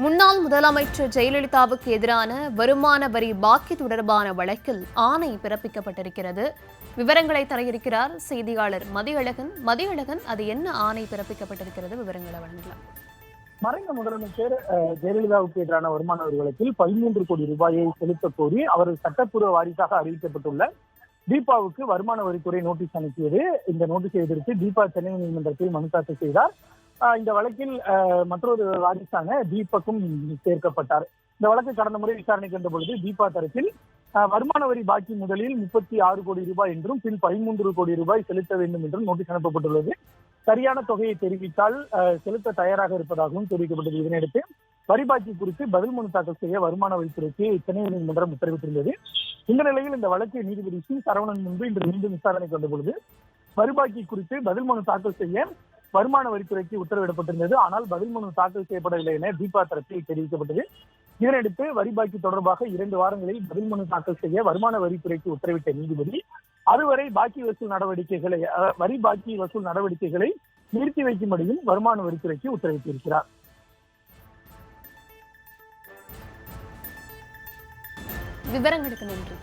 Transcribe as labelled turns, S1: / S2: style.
S1: முன்னாள் முதலமைச்சர் ஜெயலலிதாவுக்கு எதிரான வருமான வரி பாக்கி தொடர்பான வழக்கில் ஆணை பிறப்பிக்கப்பட்டிருக்கிறது. விவரங்களை தர இருக்கிறார் செய்தியாளர் மதியழகன். அது என்ன ஆணை பிறப்பிக்கப்பட்டிருக்கிறது? விவரங்களை வழங்கலாம்.
S2: மறைந்த முதலமைச்சர் ஜெயலலிதாவுக்கு எதிரான வருமான வரி வழக்கில் 13 கோடி ரூபாயை செலுத்த கோரி அவர் சட்டப்பூர்வ வாரிசாக அறிவிக்கப்பட்டுள்ள தீபாவுக்கு வருமான வரித்துறை நோட்டீஸ் அனுப்பியது. இந்த நோட்டீஸை எதிர்த்து தீபா சென்னை நீதிமன்றத்தில் மனு தாக்கல் செய்தார். இந்த வழக்கில் மற்றொரு வாரிசான தீபக்கும் சேர்க்கப்பட்டார். இந்த வழக்கு கடந்த முறை விசாரணைக்கு வந்த பொழுது தீபா தரப்பில் வருமான வரி பாக்கி முதலில் 36 கோடி ரூபாய் என்றும் பின் 13 கோடி ரூபாய் செலுத்த வேண்டும் என்றும் நோட்டீஸ் அனுப்பப்பட்டுள்ளது. சரியான தொகையை தெரிவித்தால் செலுத்த தயாராக இருப்பதாகவும் தெரிவிக்கப்பட்டது. இதனையடுத்து வரி பாக்கி குறித்து பதில் மனு தாக்கல் செய்ய வருமான வரித்துறைக்கு சென்னை நீதிமன்றம் உத்தரவிட்டிருந்தது. இந்த நிலையில் இந்த வழக்கு நீதிபதி சி சரவணன் முன்பு இன்று மீண்டும் விசாரணைக்கு வந்த பொழுது வரி பாக்கி குறித்து பதில் மனு தாக்கல் செய்ய வருமான வரித்துறைக்கு உத்தரவிடப்பட்டிருந்தது. ஆனால் பதில் மனு தாக்கல் செய்யப்படவில்லை என தீபா தரப்பில் தெரிவிக்கப்பட்டது. இதனையடுத்து வரி பாக்கி தொடர்பாக 2 வாரங்களில் பதில் மனு தாக்கல் செய்ய வருமான வரித்துறைக்கு உத்தரவிட்ட நீதிபதி அதுவரை வரி பாக்கி வசூல் நடவடிக்கைகளை நிறுத்தி வைக்கும்படியும் வருமான வரித்துறைக்கு உத்தரவிட்டிருக்கிறார்.
S1: விவரங்களுக்கு நன்றி.